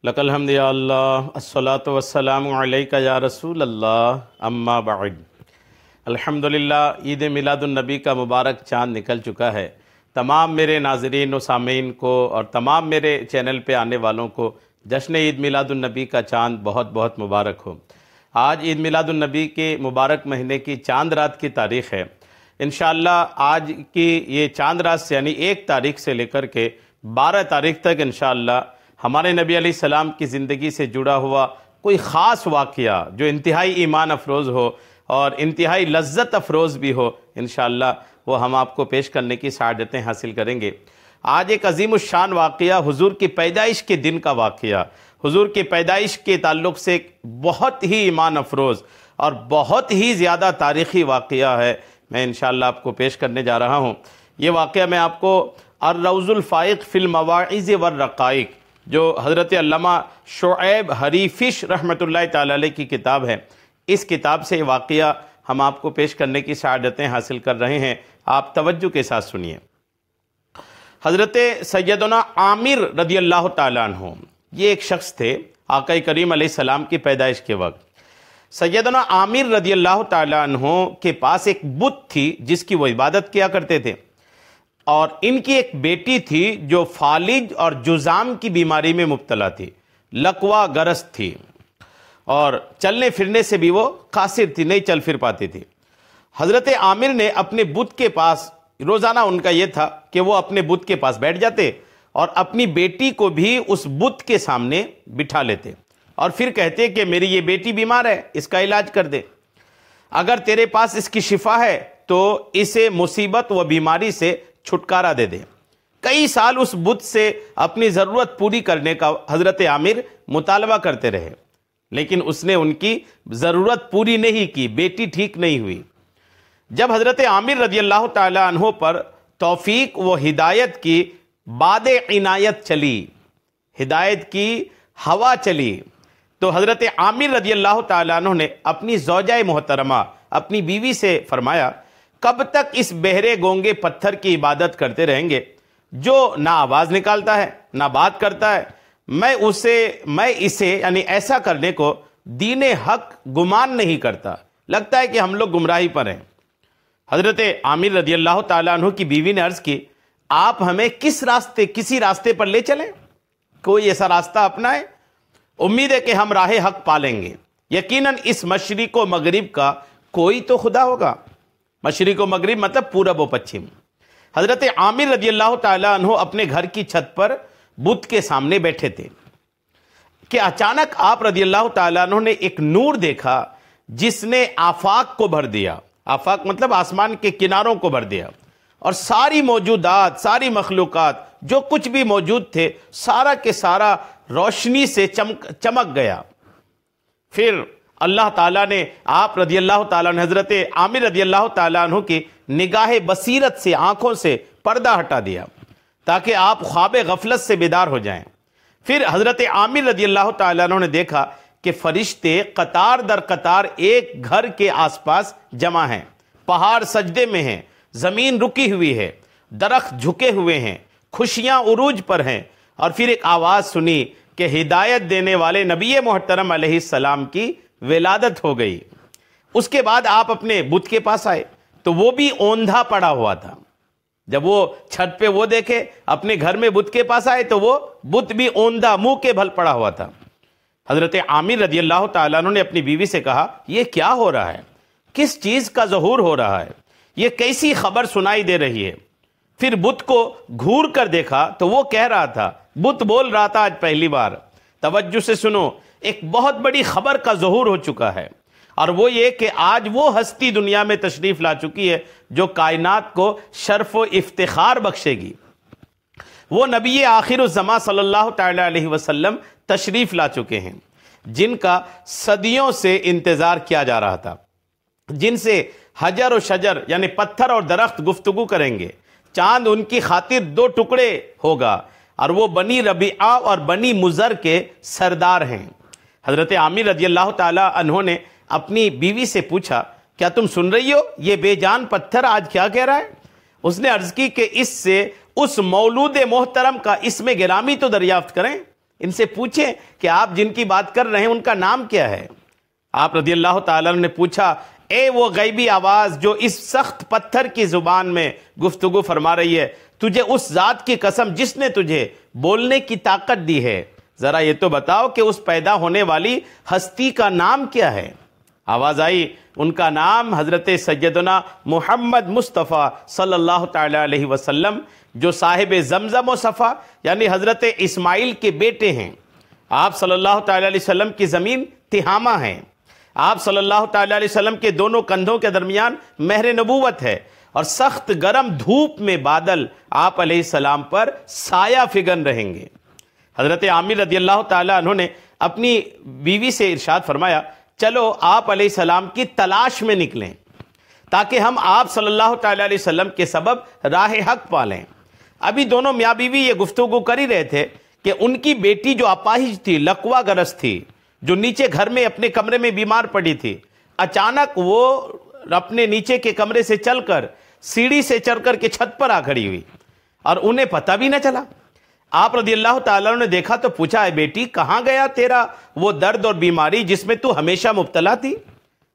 لک الحمد یا اللہ الصلاۃ والسلام علیک یا رسول اللہ اما بعد۔ الحمدللہ عید میلاد النبی کا مبارک چاند نکل چکا ہے۔ تمام میرے ناظرین و سامعین کو اور تمام میرے چینل پہ آنے والوں کو جشن عید میلاد النبی کا چاند بہت بہت مبارک ہو۔ آج عید میلاد النبی کے مبارک مہینے کی چاند رات کی تاریخ ہے۔ انشاءاللہ آج کی یہ چاند رات سے یعنی 1 تاریخ سے لے کر کے 12 تاریخ تک انشاءاللہ ہمارے نبی علیہ السلام کی زندگی سے جڑا ہوا کوئی خاص واقعہ جو انتہائی ایمان افروز ہو اور انتہائی لذت افروز بھی ہو، انشاءاللہ وہ ہم آپ کو پیش کرنے کی سعادتیں حاصل کریں گے۔ آج ایک عظیم الشان واقعہ، حضور کی پیدائش کے دن کا واقعہ، حضور کی پیدائش کے تعلق سے ایک بہت ہی ایمان افروز اور بہت ہی زیادہ تاریخی واقعہ ہے، میں انشاءاللہ آپ کو پیش کرنے جا رہا ہوں۔ یہ واقعہ میں آپ کو الروض الفائق فی المواعظ والرقائق جو حضرت علامہ شعیب حریفش رحمۃ اللہ تعالی علیہ کی کتاب ہے، اس کتاب سے یہ واقعہ ہم آپ کو پیش کرنے کی سعادتیں حاصل کر رہے ہیں۔ آپ توجہ کے ساتھ سنیے۔ حضرت سیدنا عامر رضی اللہ تعالیٰ عنہ، یہ ایک شخص تھے آقا کریم علیہ السلام کی پیدائش کے وقت۔ سیدنا عامر رضی اللہ تعالیٰ عنہ کے پاس ایک بت تھی جس کی وہ عبادت کیا کرتے تھے، اور ان کی ایک بیٹی تھی جو فالج اور جذام کی بیماری میں مبتلا تھی، لقوا گرس تھی، اور چلنے پھرنے سے بھی وہ قاصر تھی، نہیں چل پھر پاتی تھی۔ حضرت عامر نے اپنے بت کے پاس، روزانہ ان کا یہ تھا کہ وہ اپنے بت کے پاس بیٹھ جاتے اور اپنی بیٹی کو بھی اس بت کے سامنے بٹھا لیتے اور پھر کہتے کہ میری یہ بیٹی بیمار ہے، اس کا علاج کر دے، اگر تیرے پاس اس کی شفا ہے تو اسے مصیبت و بیماری سے چھٹکارا دے دے۔ کئی سال اس بت سے اپنی ضرورت پوری کرنے کا حضرت عامر مطالبہ کرتے رہے، لیکن اس نے ان کی ضرورت پوری نہیں کی، بیٹی ٹھیک نہیں ہوئی۔ جب حضرت عامر رضی اللہ تعالی عنہ پر توفیق و ہدایت کی باد عنایت چلی، ہدایت کی ہوا چلی، تو حضرت عامر رضی اللہ تعالی عنہ نے اپنی زوجہ محترمہ اپنی بیوی سے فرمایا، کب تک اس بہرے گونگے پتھر کی عبادت کرتے رہیں گے جو نہ آواز نکالتا ہے نہ بات کرتا ہے؟ میں اسے یعنی ایسا کرنے کو دین حق گمان نہیں کرتا، لگتا ہے کہ ہم لوگ گمراہی پر ہیں۔ حضرت عامر رضی اللہ تعالیٰ عنہ کی بیوی نے عرض کی، آپ ہمیں کسی راستے پر لے چلیں، کوئی ایسا راستہ اپنائیں، امید ہے کہ ہم راہ حق پالیں گے، یقیناً اس مشرق و مغرب کا کوئی تو خدا ہوگا۔ مشرق و مغرب مطلب پورب و پچھم۔ حضرت عامر رضی اللہ تعالیٰ عنہ اپنے گھر کی چھت پر بت کے سامنے بیٹھے تھے کہ اچانک آپ رضی اللہ تعالیٰ عنہ نے ایک نور دیکھا جس نے آفاق کو بھر دیا، آفاق مطلب آسمان کے کناروں کو بھر دیا، اور ساری موجودات، ساری مخلوقات جو کچھ بھی موجود تھے سارا کے سارا روشنی سے چمک گیا۔ پھر اللہ تعالیٰ نے آپ رضی اللہ تعالیٰ عنہ حضرت عامر رضی اللہ تعالیٰ عنہ کی نگاہ بصیرت سے، آنکھوں سے پردہ ہٹا دیا تاکہ آپ خواب غفلت سے بیدار ہو جائیں۔ پھر حضرت عامر رضی اللہ تعالیٰ عنہ نے دیکھا کہ فرشتے قطار در قطار ایک گھر کے آس پاس جمع ہیں، پہاڑ سجدے میں ہیں، زمین رکی ہوئی ہے، درخت جھکے ہوئے ہیں، خوشیاں عروج پر ہیں، اور پھر ایک آواز سنی کہ ہدایت دینے والے نبی محترم علیہ السلام کی ولادت ہو گئی۔ اس کے بعد آپ اپنے بت کے پاس آئے تو وہ بھی اوندھا پڑا ہوا تھا۔ جب وہ چھت پہ وہ دیکھے، اپنے گھر میں بت کے پاس آئے تو وہ بت بھی اوندھا، منہ کے بھل پڑا ہوا تھا۔ حضرت عامر رضی اللہ تعالیٰ عنہ نے اپنی بیوی سے کہا، یہ کیا ہو رہا ہے؟ کس چیز کا ظہور ہو رہا ہے؟ یہ کیسی خبر سنائی دے رہی ہے؟ پھر بت کو گھور کر دیکھا تو وہ کہہ رہا تھا، بت بول رہا تھا آج پہلی بار، توجہ سے سنو، ایک بہت بڑی خبر کا ظہور ہو چکا ہے، اور وہ یہ کہ آج وہ ہستی دنیا میں تشریف لا چکی ہے جو کائنات کو شرف و افتخار بخشے گی۔ وہ نبی آخر الزمان صلی اللہ تعالی علیہ وسلم تشریف لا چکے ہیں جن کا صدیوں سے انتظار کیا جا رہا تھا، جن سے حجر و شجر یعنی پتھر اور درخت گفتگو کریں گے، چاند ان کی خاطر 2 ٹکڑے ہوگا، اور وہ بنی ربیعہ اور بنی مضر کے سردار ہیں۔ حضرت عامر رضی اللہ تعالیٰ عنہ نے اپنی بیوی سے پوچھا، کیا تم سن رہی ہو یہ بے جان پتھر آج کیا کہہ رہا ہے؟ اس نے عرض کی کہ اس سے اس مولود محترم کا اسم گرامی تو دریافت کریں ان سے پوچھیں کہ آپ جن کی بات کر رہے ہیں ان کا نام کیا ہے۔ آپ رضی اللہ تعالیٰ عنہ نے پوچھا، اے وہ غیبی آواز جو اس سخت پتھر کی زبان میں گفتگو فرما رہی ہے، تجھے اس ذات کی قسم جس نے تجھے بولنے کی طاقت دی ہے، ذرا یہ تو بتاؤ کہ اس پیدا ہونے والی ہستی کا نام کیا ہے؟ آواز آئی، ان کا نام حضرت سیدنا محمد مصطفیٰ صلی اللہ تعالیٰ علیہ وسلم، جو صاحب زمزم و صفا یعنی حضرت اسماعیل کے بیٹے ہیں۔ آپ صلی اللہ تعالیٰ علیہ وسلم کی زمین تہامہ ہے، آپ صلی اللہ تعالیٰ علیہ وسلم کے دونوں کندھوں کے درمیان مہر نبوت ہے، اور سخت گرم دھوپ میں بادل آپ علیہ السلام پر سایہ فگن رہیں گے۔ حضرت عامر رضی اللہ تعالیٰ عنہ نے اپنی بیوی سے ارشاد فرمایا، چلو آپ علیہ السلام کی تلاش میں نکلیں تاکہ ہم آپ صلی اللہ تعالیٰ علیہ وسلم کے سبب راہ حق پالیں۔ ابھی دونوں میاں بیوی یہ گفتگو کر ہی رہے تھے کہ ان کی بیٹی جو اپاہج تھی، لقوا گرس تھی، جو نیچے گھر میں اپنے کمرے میں بیمار پڑی تھی، اچانک وہ اپنے نیچے کے کمرے سے چل کر سیڑھی سے چڑھ کر کے چھت پر آ کھڑی ہوئی اور انہیں پتہ بھی نہ چلا۔ آپ رضی اللہ تعالیٰ نے دیکھا تو پوچھا، اے بیٹی کہاں گیا تیرا وہ درد اور بیماری جس میں تو ہمیشہ مبتلا تھی،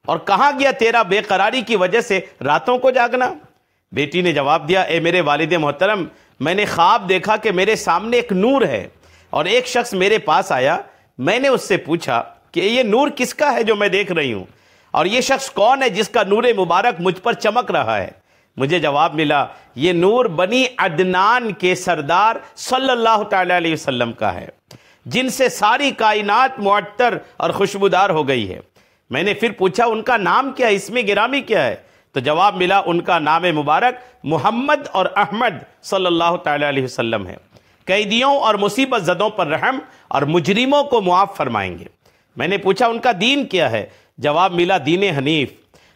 اور کہاں گیا تیرا بے قراری کی وجہ سے راتوں کو جاگنا؟ بیٹی نے جواب دیا، اے میرے والد محترم، میں نے خواب دیکھا کہ میرے سامنے ایک نور ہے اور ایک شخص میرے پاس آیا، میں نے اس سے پوچھا کہ یہ نور کس کا ہے جو میں دیکھ رہی ہوں، اور یہ شخص کون ہے جس کا نور مبارک مجھ پر چمک رہا ہے؟ مجھے جواب ملا، یہ نور بنی عدنان کے سردار صلی اللہ تعالیٰ علیہ وسلم کا ہے، جن سے ساری کائنات معطر اور خوشبودار ہو گئی ہے۔ میں نے پھر پوچھا، ان کا نام کیا ہے، اسم گرامی کیا ہے؟ تو جواب ملا، ان کا نام مبارک محمد اور احمد صلی اللہ تعالیٰ علیہ وسلم ہے، قیدیوں اور مصیبت زدوں پر رحم اور مجرموں کو معاف فرمائیں گے۔ میں نے پوچھا، ان کا دین کیا ہے؟ جواب ملا، دین حنیف۔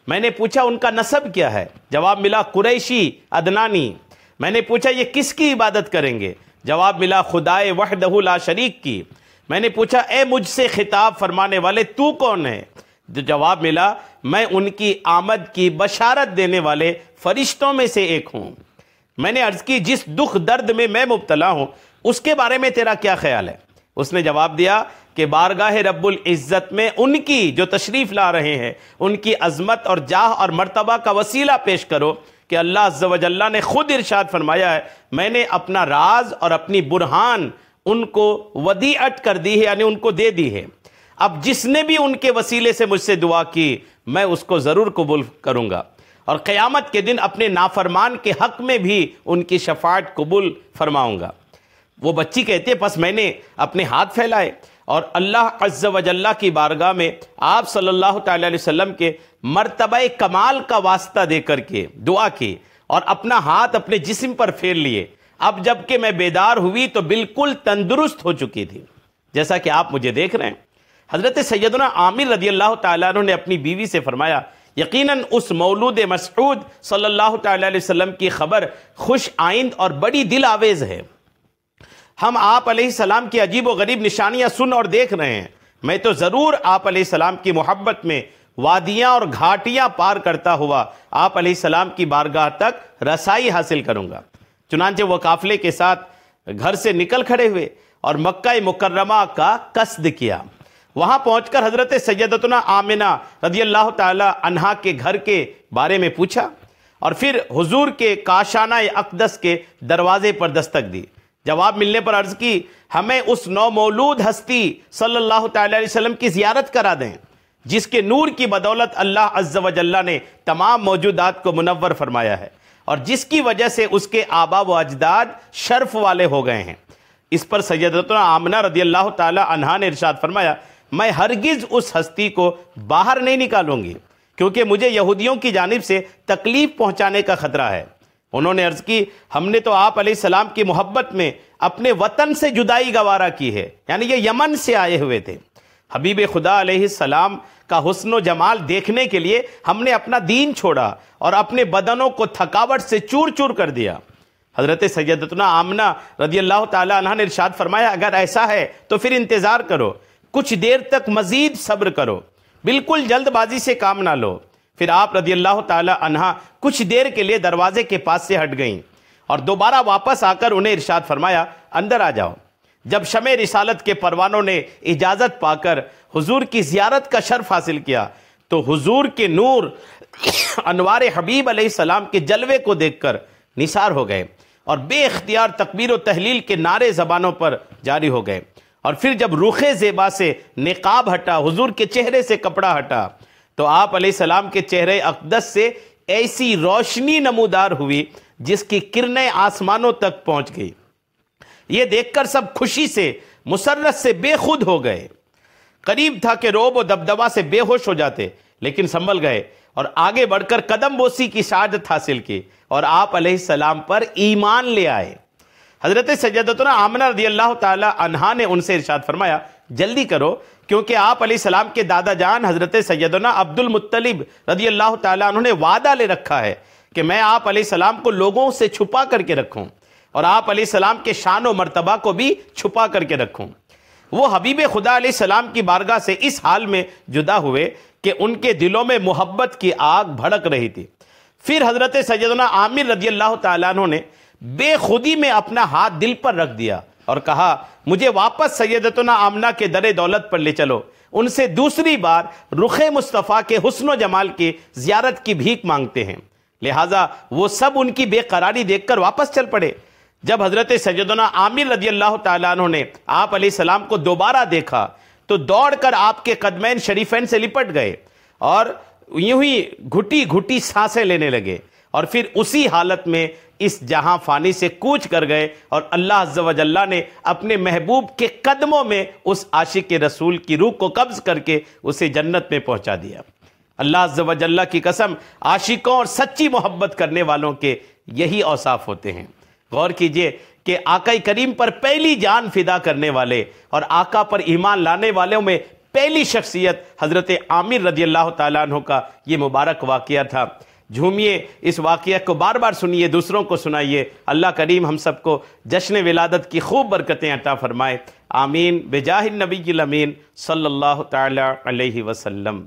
میں نے پوچھا، ان کا نسب کیا ہے؟ جواب ملا، قریشی عدنانی۔ میں نے پوچھا، یہ کس کی عبادت کریں گے؟ جواب ملا، خدائے وحدہ لا شریک کی۔ میں نے پوچھا، اے مجھ سے خطاب فرمانے والے تو کون ہے؟ جواب ملا، میں ان کی آمد کی بشارت دینے والے فرشتوں میں سے ایک ہوں۔ میں نے عرض کی، جس دکھ درد میں میں مبتلا ہوں اس کے بارے میں تیرا کیا خیال ہے؟ اس نے جواب دیا کہ بارگاہ رب العزت میں ان کی جو تشریف لا رہے ہیں ان کی عظمت اور جاہ اور مرتبہ کا وسیلہ پیش کرو کہ اللہ عز و جل نے خود ارشاد فرمایا ہے، میں نے اپنا راز اور اپنی برہان ان کو ودیعت کر دی ہے، یعنی ان کو دے دی ہے۔ اب جس نے بھی ان کے وسیلے سے مجھ سے دعا کی میں اس کو ضرور قبول کروں گا، اور قیامت کے دن اپنے نافرمان کے حق میں بھی ان کی شفاعت قبول فرماؤں گا۔ وہ بچی کہتے پس میں نے اپنے ہاتھ پھیلائے اور اللہ عز و جل کی بارگاہ میں آپ صلی اللہ تعالیٰ علیہ وسلم کے مرتبہ کمال کا واسطہ دے کر کے دعا کی اور اپنا ہاتھ اپنے جسم پر پھیر لیے۔ اب جب کہ میں بیدار ہوئی تو بالکل تندرست ہو چکی تھی، جیسا کہ آپ مجھے دیکھ رہے ہیں۔ حضرت سیدنا عامر رضی اللہ تعالیٰ عنہ نے اپنی بیوی سے فرمایا، یقیناً اس مولود مسعود صلی اللہ تعالیٰ علیہ وسلم کی خبر خوش آئند اور بڑی دل آویز ہے۔ ہم آپ علیہ السلام کی عجیب و غریب نشانیاں سن اور دیکھ رہے ہیں۔ میں تو ضرور آپ علیہ السلام کی محبت میں وادیاں اور گھاٹیاں پار کرتا ہوا آپ علیہ السلام کی بارگاہ تک رسائی حاصل کروں گا۔ چنانچہ وہ قافلے کے ساتھ گھر سے نکل کھڑے ہوئے اور مکہ مکرمہ کا قصد کیا۔ وہاں پہنچ کر حضرت سیدتنا آمنہ رضی اللہ تعالی عنہا کے گھر کے بارے میں پوچھا اور پھر حضور کے کاشانہ اقدس کے دروازے پر دستک دی۔ جواب ملنے پر عرض کی، ہمیں اس نو مولود ہستی صلی اللہ تعالی علیہ وسلم کی زیارت کرا دیں جس کے نور کی بدولت اللہ عز و جل نے تمام موجودات کو منور فرمایا ہے اور جس کی وجہ سے اس کے آبا و اجداد شرف والے ہو گئے ہیں۔ اس پر سیدتنا آمنہ رضی اللہ تعالی عنہا نے ارشاد فرمایا، میں ہرگز اس ہستی کو باہر نہیں نکالوں گی کیونکہ مجھے یہودیوں کی جانب سے تکلیف پہنچانے کا خطرہ ہے۔ انہوں نے عرض کی، ہم نے تو آپ علیہ السلام کی محبت میں اپنے وطن سے جدائی گوارا کی ہے، یعنی یہ یمن سے آئے ہوئے تھے۔ حبیب خدا علیہ السلام کا حسن و جمال دیکھنے کے لیے ہم نے اپنا دین چھوڑا اور اپنے بدنوں کو تھکاوٹ سے چور چور کر دیا۔ حضرت سیدتنا آمنہ رضی اللہ تعالی عنہا نے ارشاد فرمایا، اگر ایسا ہے تو پھر انتظار کرو، کچھ دیر تک مزید صبر کرو، بالکل جلد بازی سے کام نہ لو۔ پھر آپ رضی اللہ تعالی عنہا کچھ دیر کے لیے دروازے کے پاس سے ہٹ گئیں اور دوبارہ واپس آ کر انہیں ارشاد فرمایا، اندر آ جاؤ۔ جب شمع رسالت کے پروانوں نے اجازت پا کر حضور کی زیارت کا شرف حاصل کیا تو حضور کے نور انوار حبیب علیہ السلام کے جلوے کو دیکھ کر نثار ہو گئے اور بے اختیار تکبیر و تحلیل کے نعرے زبانوں پر جاری ہو گئے۔ اور پھر جب رخ زیبا سے نقاب ہٹا، حضور کے چہرے سے کپڑا ہٹا، تو آپ علیہ السلام کے چہرے اقدس سے ایسی روشنی نمودار ہوئی جس کی کرنیں آسمانوں تک پہنچ گئی۔ یہ دیکھ کر سب خوشی سے مسرت سے بے خود ہو گئے۔ قریب تھا کہ رعب و دبدبا سے بے ہوش ہو جاتے، لیکن سنبھل گئے اور آگے بڑھ کر قدم بوسی کی سعادت حاصل کی اور آپ علیہ السلام پر ایمان لے آئے۔ حضرت سیدتنا آمنہ رضی اللہ تعالی عنہا نے ان سے ارشاد فرمایا، جلدی کرو، کیونکہ آپ علیہ السلام کے دادا جان حضرت سیدنا عبد المطلب رضی اللہ تعالی عنہ نے وعدہ لے رکھا ہے کہ میں آپ علیہ السلام کو لوگوں سے چھپا کر کے رکھوں اور آپ علیہ السلام کے شان و مرتبہ کو بھی چھپا کر کے رکھوں۔ وہ حبیب خدا علیہ السلام کی بارگاہ سے اس حال میں جدا ہوئے کہ ان کے دلوں میں محبت کی آگ بھڑک رہی تھی۔ پھر حضرت سیدنا عامر رضی اللہ تعالیٰ عنہ نے بے خودی میں اپنا ہاتھ دل پر رکھ دیا اور کہا، مجھے واپس سیدتنا آمنہ کے در دولت پر لے چلو، ان سے دوسری بار رخ مصطفیٰ کے حسن و جمال کی زیارت کی بھیک مانگتے ہیں۔ لہٰذا وہ سب ان کی بے قراری دیکھ کر واپس چل پڑے۔ جب حضرت سیدنا عامر رضی اللہ تعالیٰ عنہ نے آپ علیہ السلام کو دوبارہ دیکھا تو دوڑ کر آپ کے قدمین شریفین سے لپٹ گئے اور یوں ہی گھٹی گھٹی سانسیں لینے لگے، اور پھر اسی حالت میں اس جہاں فانی سے کوچ کر گئے اور اللہ عز و جل نے اپنے محبوب کے قدموں میں اس عاشق رسول کی روح کو قبض کر کے اسے جنت میں پہنچا دیا۔ اللہ عز و جل کی قسم، عاشقوں اور سچی محبت کرنے والوں کے یہی اوصاف ہوتے ہیں۔ غور کیجئے کہ آقا کریم پر پہلی جان فدا کرنے والے اور آقا پر ایمان لانے والوں میں پہلی شخصیت حضرت عامر رضی اللہ تعالیٰ عنہ کا یہ مبارک واقعہ تھا۔ جھومیے، اس واقعہ کو بار بار سنیے، دوسروں کو سنائیے۔ اللہ کریم ہم سب کو جشن ولادت کی خوب برکتیں عطا فرمائے، آمین، بجاہ النبی الامین صلی اللہ تعالی علیہ وسلم۔